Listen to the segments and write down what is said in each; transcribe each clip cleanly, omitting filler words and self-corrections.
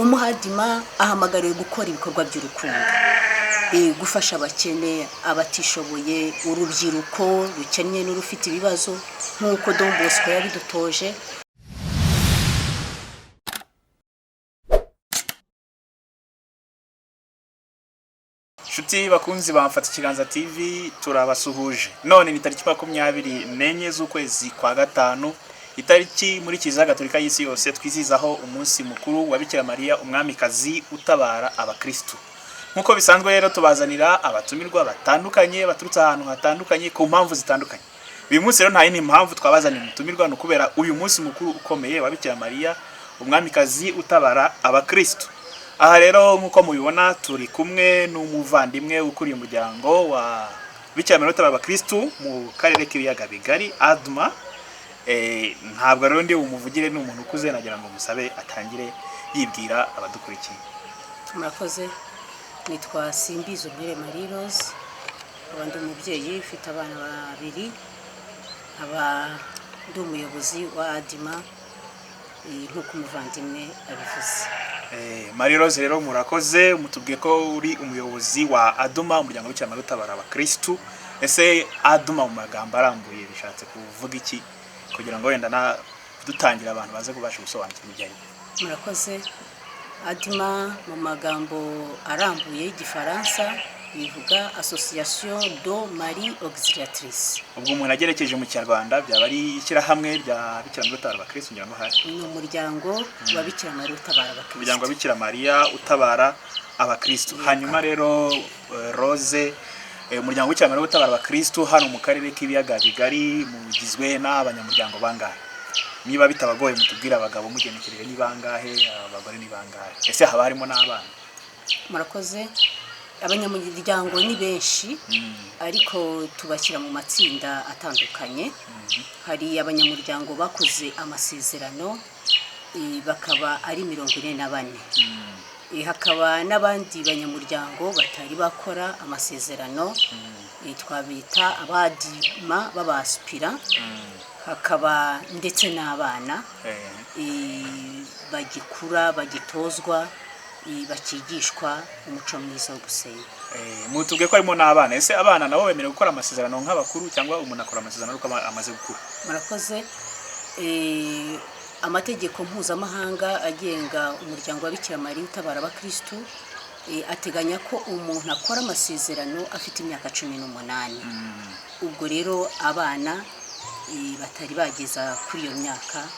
umuhadima ahamagariwe gukora ibikorwa by'urukundo, gufasha abakene, abatishoboye, urubyiruko rukennye n'urufite ibibazo nk'uko Don Bosco yabidutoje. Shuti bakunzi ba Mfata Ikiganza TV, turabasuhuje. None ni tariki 24 z'ukwezi kwa gatanu, itariki muri Kiliziya Gatolika y'isi yose twizizaho umunsi mukuru wa Bikira Mariya umwamikazi utabara abakristo. Nkuko bisanzwe rero tubazanira abatumirwa batandukanye baturutse ahantu hatandukanye ku mpamvu zitandukanye. Uyu munsi rero nta yindi mpamvu twabazaniye umutumirwa no kubera uyu munsi mukuru ukomeye wa Bikira Mariya umwamikazi utabara abakristo. Aha rero nkuko mubibona turi kumwe n'umuvandimwe ukuriye umuryango wa Bikira Mariya utabara abakristo mu karere k'ibiyaga bigari ADMA. Ntabwo rero ndi umuvugire n'umuntu ukuze, nagira ngo musabe atangire yibwira abadukurikiye. Murakoze. Nitwa Simbizo Marie Rose, abandi umubyeyi ufite abana babiri, ndi umuyobozi wa ADMA nk'uko umuvandimwe abivuze. Marie Rose rero murakoze, mutubwiye ko uri umuyobozi wa ADMA, umuryango w'Bikira Mariya utabara abakristo. Ese ADMA mu magambo arambuye bishatse kuvuga iki, kugira ngo wenda na dutangira abantu baze kubasha gusobanukirwa ibijyanye? Murakoze. ADMA mu magambo arambuye y'igifaransa bivuga Association de Marie Auxiliatrice. Ubwo umuntu agerekeje mu Kinyarwanda byaba ari ishyirahamwe rya Bikira Mariya utabara abakristo, ngira ngo hari ni umuryango wa Bikira Mariya utabara abakristo. Umuryango wa Bikira Mariya utabara abakristo. Hanyuma rero Rose, umuryango w'Bikira Mariya utabara abakristo hano mu karere k'ibiyaga bigari mugizwe n'abanyamuryango bangahe? Niba bitabagoye mutubwira abagabo mugenekereje ni bangahe, abagore ni bangahe, ese haba harimo n'abana? Murakoze. Abanyamuryango ni benshi, ariko tubashyira mu matsinda atandukanye. Hari abanyamuryango bakoze amasezerano bakaba ari 44. Hakaba n'abandi banyamuryango batari bakora amasezerano, twabita abadima b'abaspira. Hakaba ndetse n'abana bagikura, bagitozwa, bakigishwa umuco mwiza wo gusenga. Mutubwiye ko harimo n'abana, ese abana nabo bemerewe gukora amasezerano nk'abakuru cyangwa umuntu akora amasezerano uko amaze gukura? Murakoze. Amategeko mpuzamahanga agenga umuryango wa Bikira Mariya utabara abakristo ateganya ko umuntu akora amasezerano afite imyaka 18. Ubwo rero abana batari bageza kuri iyo myaka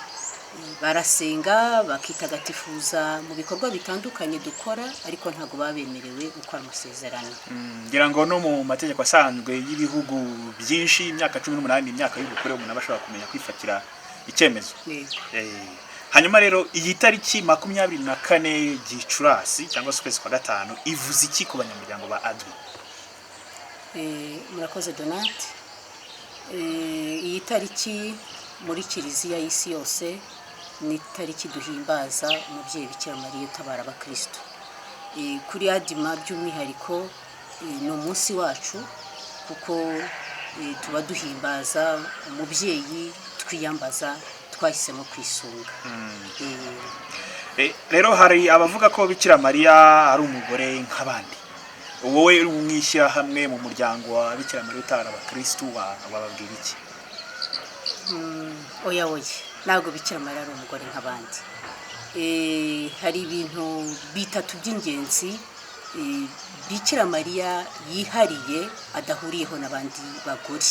barasenga bakitagatifuza mu bikorwa bitandukanye dukora, ariko ntago babemerewe gukora amasezerano. Ngira ngo no mu mategeko asanzwe y'ibihugu byinshi imyaka 18 imyaka y'ubukure umuntu abashobora kumenya kwifatira icyemezo. Hanyuma rero iyi tariki 24 Gicurasi cyangwa se ukwezi kwa gatanu ivuze iki ku banyamuryango ba ADMA? Murakoze Donate. Iyi tariki muri Kiliziya y'isi yose ni tariki duhimbaza umubyeyi Bikira Mariya utabara abakristo. Kuri ADMA by'umwihariko ni umunsi wacu, kuko tuba duhimbaza umubyeyi twiyambaza, twahisemo kwisunga. Rero hari abavuga ko Bikira Mariya ari umugore nk'abandi. Wowe uri umwishyira hamwe mu muryango wa Bikira Mariya utabara abakristo wababwira iki? Oya, ntabwo Bikira Mariya ari umugore nk'abandi. Hari ibintu bitatu by'ingenzi Bikira Mariya yihariye adahuriyeho n'abandi bagore.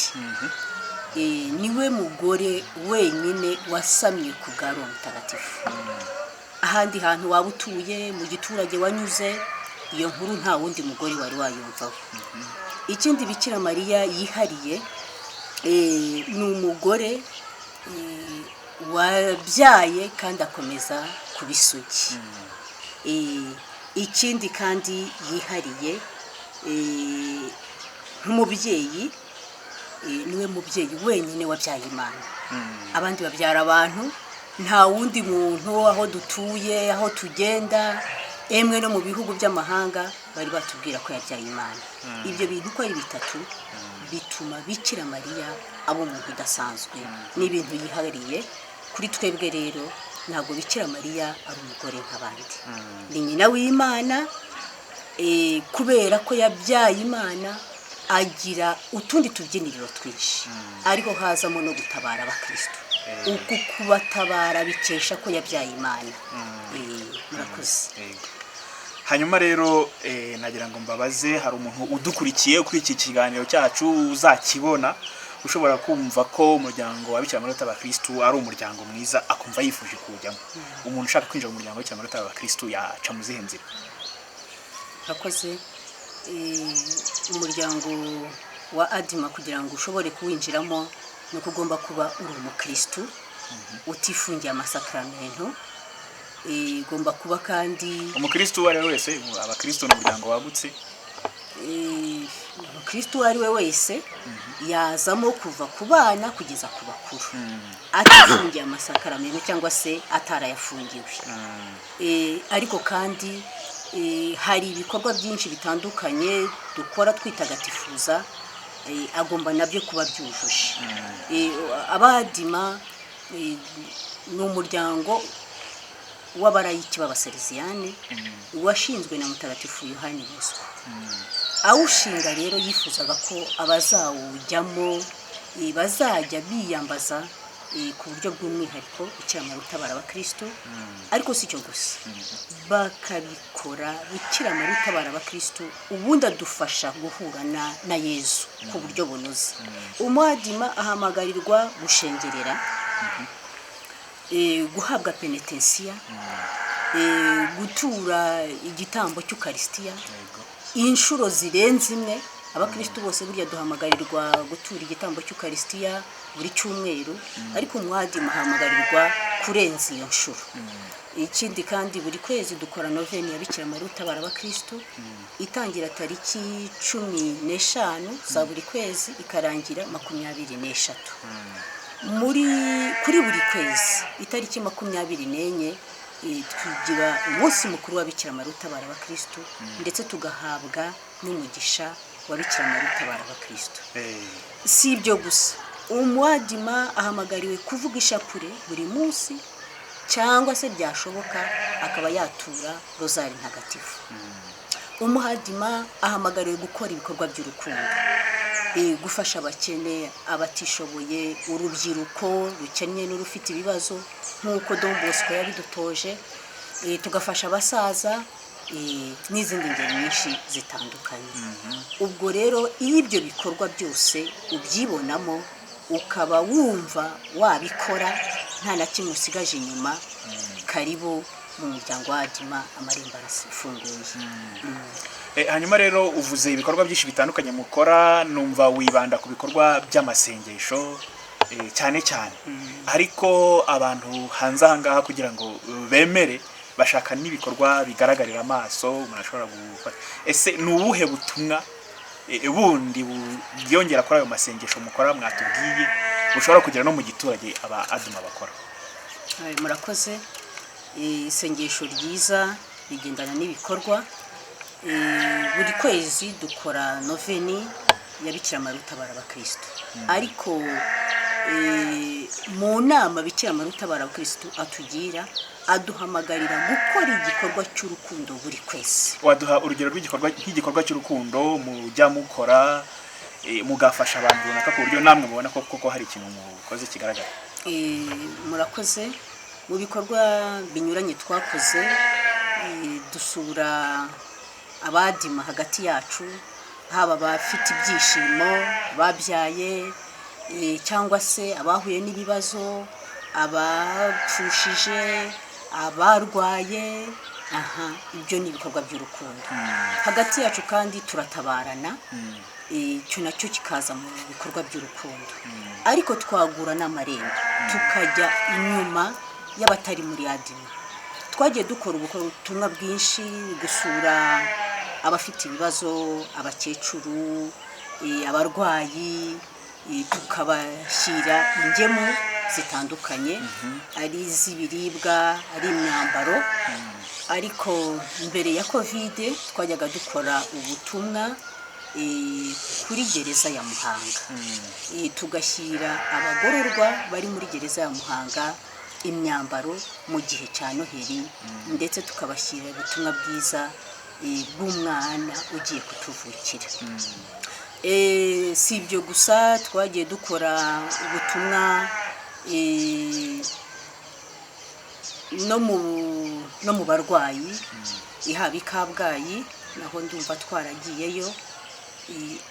Niwe mugore wenyine wasamye ku bwa Roho Mutagatifu. Ahandi hantu waba utuye mu giturage wanyuze, iyo nkuru nta wundi mugore wari wayumvaho. Ikindi Bikira Mariya yihariye ni umugore wabyaye kandi akomeza kubisugi. Ikindi kandi yihariye nk'umubyeyi, niwe mubyeyi wenyine wabyaye Imana. Abandi babyara abantu, nta wundi muntu aho dutuye, aho tugenda, emwe no mu bihugu by'amahanga bari batubwira ko yabyaye Imana. Ibyo bintu uko ari bitatu bituma Bikira Mariya abo umuntu udasanzwe, n'ibintu yihariye. Kuri twebwe rero ntabwo Bikira Mariya ari umugore nk'abandi, ni nyina w'Imana. Kubera ko yabyaye Imana agira utundi tubyiniriro twinshi, ariko hazamo no gutabara abakristo. Uku kubatabara bikesha ko yabyaye Imana. Murakoze. Hanyuma rero nagira ngo mbabaze, hari umuntu udukurikiye kuri iki kiganiro cyacu uzakibona ushobora kumva ko umuryango wa Bikira Mariya w'Abakristo ari umuryango mwiza, akumva yifuje kuwujyamo. Umuntu ushaka kwinjira mu muryango wa Bikira Mariya w'Abakristo yaca mu zihe nzira? Murakoze. Umuryango wa Adima kugira ngo ushobore kuwinjiramo ni uko ugomba kuba uri umukristo utifungiye amasakramentu. Igomba kuba kandi umukristo uwo ari we wese. Abakristo n'umuryango wagutse. umukristo uwo ari we wese yazamo kuva ku bana kugeza ku bakuru, atifungiye amasakramentu cyangwa se atarayafungiwe. Ariko kandi hari ibikorwa byinshi bitandukanye dukora twitagatifuza, agomba nabyo kuba byujuje. Abadima ni umuryango w'abarayiki b'abasereziyane washinzwe na Mutagatifu Yohani Bosco. Awushinga rero yifuzaga ko abazawujyamo bazajya biyambaza ku buryo bw'umwihariko Bikira Mariya utabara abakristo, ariko si cyo gusa, bakabikora Bikira Mariya utabara abakristo ubundi adufasha guhura na Yezu ku buryo bunoze. Umwadima ahamagarirwa gushengerera, guhabwa penetensiya, gutura igitambo cy'Ukarisitiya inshuro zirenze imwe. Abakristo bose burya duhamagarirwa gutura igitambo cy'Ukarisitiya buri cyumweru, ariko umwadima ahamagarirwa kurenza iyo nshuro. Ikindi kandi buri kwezi dukora noveni ya Bikira Mariya utabara abakristo, itangira tariki 15 za buri kwezi ikarangira 23. Kuri buri kwezi itariki 24 tugira umunsi mukuru wa Bikira Mariya utabara abakristo, ndetse tugahabwa n'umugisha wa Bikira Mariya utabara abakristo. Si ibyo gusa, umwadima ahamagariwe kuvuga ishapure buri munsi, cyangwa se byashoboka akaba yatura rozari ntagatifu. Umuhadima ahamagariwe gukora ibikorwa by'urukundo, gufasha abakene, abatishoboye, urubyiruko rukennye n'urufite ibibazo nk'uko Don Bosco yabidutoje, tugafasha abasaza n'izindi ngeri nyinshi zitandukanye. Ubwo rero iyo ibyo bikorwa byose ubyibonamo, ukaba wumva wabikora nta na kimwe usigaje inyuma, karibu mu muryango wa Adima, amarembo arafunguye. Hanyuma rero uvuze ibikorwa byinshi bitandukanye mukora, numva wibanda ku bikorwa by'amasengesho cyane cyane. Ariko abantu hanze aha ngaha kugira ngo bemere bashaka n'ibikorwa bigaragarira amaso umuntu ashobora gufata. Ese ni ubuhe butumwa bundi byongera kuri ayo masengesho mukora mwatubwiye ushobora kugira no mu giturage aba Adima bakora? Murakoze. Isengesho ryiza rigendana n'ibikorwa. Buri kwezi dukora noveni ya Bikira Mariya utabara abakristo, ariko mu nama Bikira Mariya utabara abakristo atugira, aduhamagarira gukora igikorwa cy'urukundo buri kwezi. Waduha urugero rw'igikorwa nk'igikorwa cy'urukundo mujya mukora mugafasha abantu runaka ku buryo namwe mubona ko koko hari ikintu mukoze kigaragara? Murakoze. Mu bikorwa binyuranye twakoze, dusura abadima hagati yacu, haba abafite ibyishimo, ababyaye, cyangwa se abahuye n'ibibazo, abapfushije, abarwaye. Ibyo ni ibikorwa by'urukundo. Hagati yacu kandi turatabarana, icyo nacyo kikaza mu bikorwa by'urukundo. Ariko twagura n'amarembo tukajya inyuma y'abatari muri Adima. Twagiye dukora ubutumwa bwinshi, gusura abafite ibibazo, abakecuru, abarwayi, tukabashyira ingemu zitandukanye, ari iz'ibiribwa, ari imyambaro. Ariko mbere ya Covid twajyaga dukora ubutumwa kuri gereza ya Muhanga, tugashyira abagororwa bari muri gereza ya Muhanga imyambaro mu gihe cya Noheli ndetse tukabashyira ubutumwa bwiza bw'umwana ugiye kutuvukira. Si ibyo gusa, twagiye dukora ubutumwa no mu barwayi, ihaba i Kabgayi naho ndumva twaragiyeyo.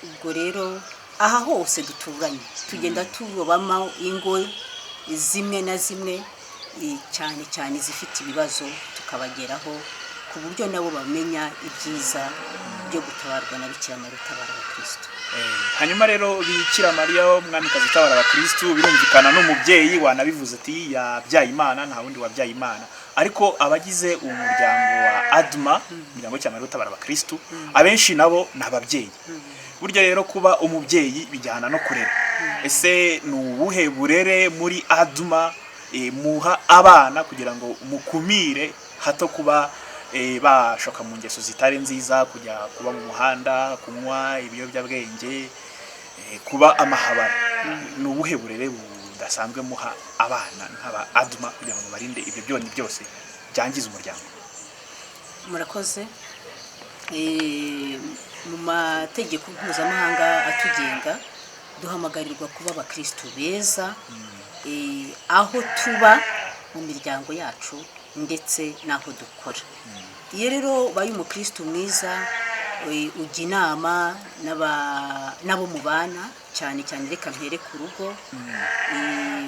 Ubwo rero aha hose duturanye tugenda turobamo ingo zimwe na zimwe, cyane cyane zifite ibibazo, tukabageraho ku buryo nabo bamenya ibyiza byo gutabarwa na Bikira Mariya utabara abakristo. Hanyuma rero Bikira Mariya umwamikazi utabara abakristo, birumvikana n'umubyeyi wanabivuze ati yabyaye Imana, nta wundi wabyaye Imana, ariko abagize umuryango wa ADMA, umuryango w'Bikira Mariya utabara abakristo, abenshi nabo ni ababyeyi. Burya rero kuba umubyeyi bijyana no kurera. Ese ni ubuhe burere muri ADMA muha abana kugira ngo mukumire hato kuba bashoka mu ngeso zitari nziza, kujya kuba mu muhanda, kunywa ibiyobyabwenge, kuba amahabara? Ni ubuhe burere budasanzwe muha abana nk'aba ADMA kugira ngo barinde ibyo byoni byose byangiza umuryango? Murakoze. Mu mategeko mpuzamahanga atugenga duhamagarirwa kuba abakristo beza aho tuba mu miryango yacu ndetse n'aho dukora. Iyo rero ubaye umukristo mwiza, ujya inama n'abo mubana, cyane cyane reka mpere ku rugo,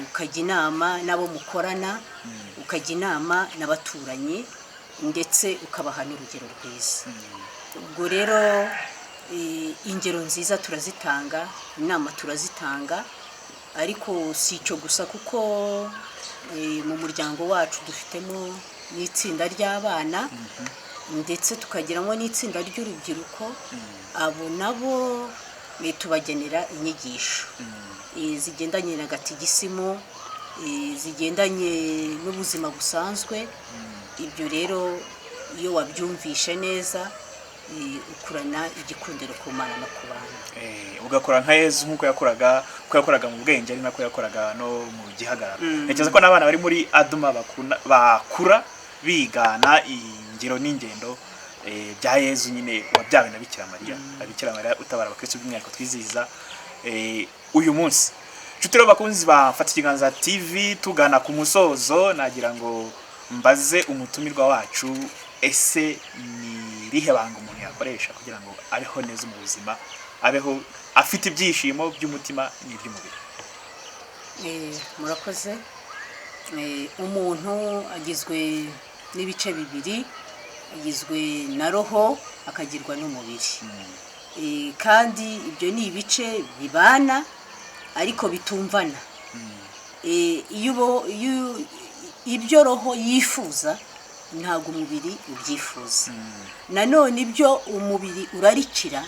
ukajya inama n'abo mukorana, ukajya inama n'abaturanyi, ndetse ukabaha n'urugero rwiza. Ubwo rero ingero nziza turazitanga, inama turazitanga, ariko si icyo gusa, kuko mu muryango wacu dufitemo n'itsinda ry'abana ndetse tukagiramo n'itsinda ry'urubyiruko. Abo nabo tubagenera inyigisho zigendanye na gatigisimu, zigendanye n'ubuzima busanzwe. Ibyo rero iyo wabyumvishe neza ukurana igikundiro ku Mana no ku bantu. Ugakora nka Yezu nk'uko yakoraga mu bwenge, ari nako yakoraga no mu gihagararo. Ntekereza ko n'abana bari muri ADMA bakura bigana ingero n'ingendo bya Yezu nyine wabyawe na Bikira Mariya. Bikira Mariya utabara abakristo by'umwihariko twizihiza uyu munsi. Nshuti rero bakunzi ba Mfata Ikiganza TV, tugana ku musozo, nagira ngo mbaze umutumirwa wacu, ese ni rihe banga umuntu yakoresha kugira ngo abeho neza mu buzima, abeho afite ibyishimo by'umutima n'iby'umubiri? Murakoze. Umuntu agizwe n'ibice bibiri, agizwe na roho akagirwa n'umubiri. Kandi ibyo ni ibice bibana ariko bitumvana. Ibyo roho yifuza ntabwo umubiri ubyifuza, nanone ibyo umubiri urarikira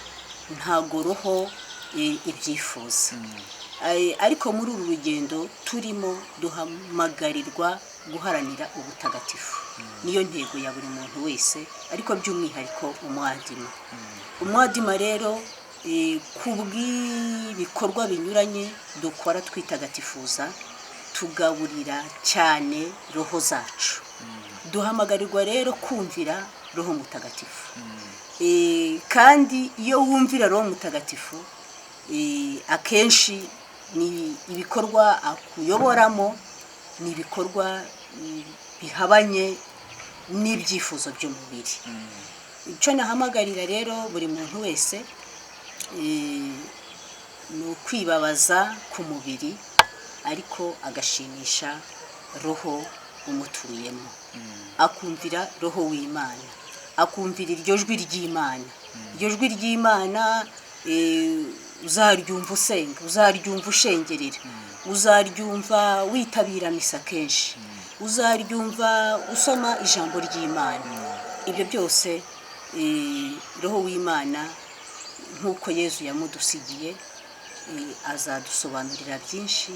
ntabwo roho ibyifuza. Ariko muri uru rugendo turimo duhamagarirwa guharanira ubutagatifu, niyo ntego ya buri muntu wese, ariko by'umwihariko umwadima rero ku bw'ibikorwa binyuranye dukora twitagatifuza, tugaburira cyane roho zacu. Duhamagarirwa rero kumvira roho mutagatifu, kandi iyo wumvira roho mutagatifu akenshi ni ibikorwa akuyoboramo, ni ibikorwa bihabanye n'ibyifuzo by'umubiri. Icyo nahamagarira rero buri muntu wese ni ukwibabaza ku mubiri ariko agashimisha roho umutuyemo, akumvira roho w'Imana, akumvira iryo jwi ry'Imana. Iryo jwi ry'Imana uzaryumva usenga, uzaryumva ushengerera, uzaryumva witabira misa kenshi, uzaryumva usoma ijambo ry'Imana. Ibyo byose roho w'Imana nk'uko Yezu yamudusigiye azadusobanurira byinshi,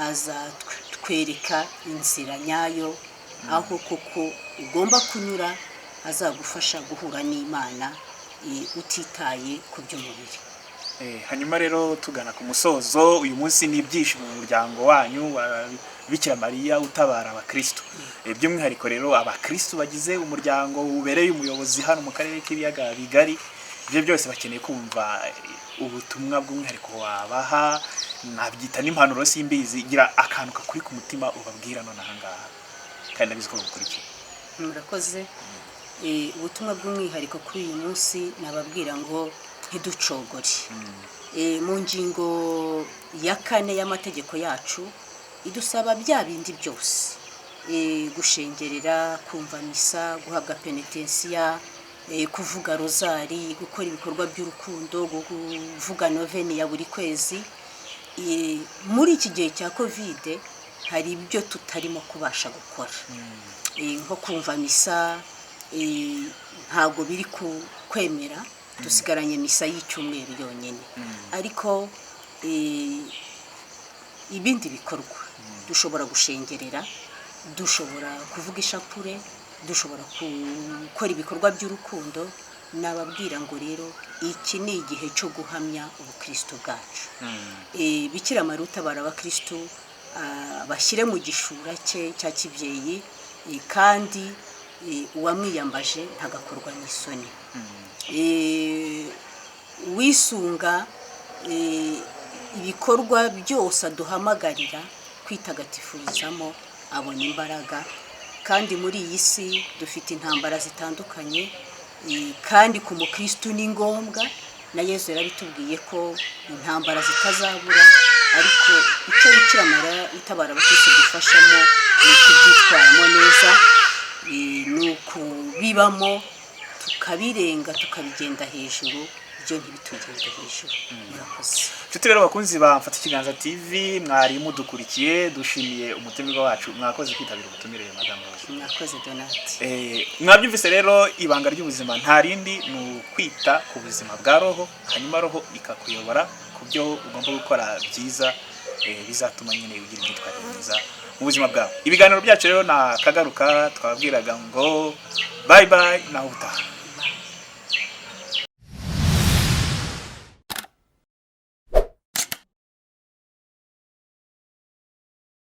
azatwereka inzira nyayo aho koko ugomba kunyura, azagufasha guhura n'Imana utitaye ku by'umubiri. Hanyuma rero tugana ku musozo, uyu munsi ni ibyishimo mu muryango wanyu Bikira Mariya utabara abakristo. By'umwihariko rero abakristo bagize umuryango ubereye umuyobozi hano mu karere k'ibiyaga bigari, ibyo byose bakeneye kumva ubutumwa bw'umwihariko wabaha, nabyita n'impanuro simbizi, gira akantu kakuri ku mutima ubabwira none ahangaha kandi nabizi ko bukurikiye. Murakoze. Ubutumwa bw'umwihariko kuri uyu munsi nababwira ngo ntiducogore. Mu ngingo ya 4 y'amategeko yacu idusaba bya bindi byose, gushengerera, kumva misa, guhabwa penetensiya, kuvuga rozari, gukora ibikorwa by'urukundo, kuvuga noveni ya buri kwezi. Muri iki gihe cya covid hari ibyo tutarimo kubasha gukora, nko kumva misa ntabwo biri kwemera, dusigaranye misa y'icyumweru yonyine. Ariko ibindi bikorwa dushobora gushengerera, dushobora kuvuga ishapure, dushobora gukora ibikorwa by'urukundo. Nababwira ngo rero iki ni igihe cyo guhamya ubukristo bwacu. Bikira Mariya utabara abakristo bashyire mu gishura cye cya kibyeyi, kandi uwamwiyambaje ntagakorwa n'isoni. Wisunga ibikorwa byose aduhamagarira kwitagatifurizamo abona imbaraga. Kandi muri iyi si dufite intambara zitandukanye, kandi ku mukristo ni ngombwa, na Yesu yarabitubwiye ko intambara zitazabura. Ariko icyo Bikira Mariya utabara abakristo dufashamo ni kubyitwaramo neza, ni ukubibamo, tukabirenga, tukabigenda hejuru, ibyo ntibitugende hejuru. Murakoze. Nshuti rero bakunzi ba Mfata Ikiganza TV, mwari mudukurikiye, dushimiye umutumirwa wacu, mwakoze kwitabira ubutumire Madame Rose. Mwakoze Donat. Mwabyumvise rero ibanga ry'ubuzima nta rindi ni ukwita ku buzima bwa roho, hanyuma roho ikakuyobora ku byo ugomba gukora byiza, bizatuma nyine ugira imyitwarire myiza mu buzima bwawe. Ibiganiro byacu rero nakagaruka twababwiraga ngo bye bye, naho utaha.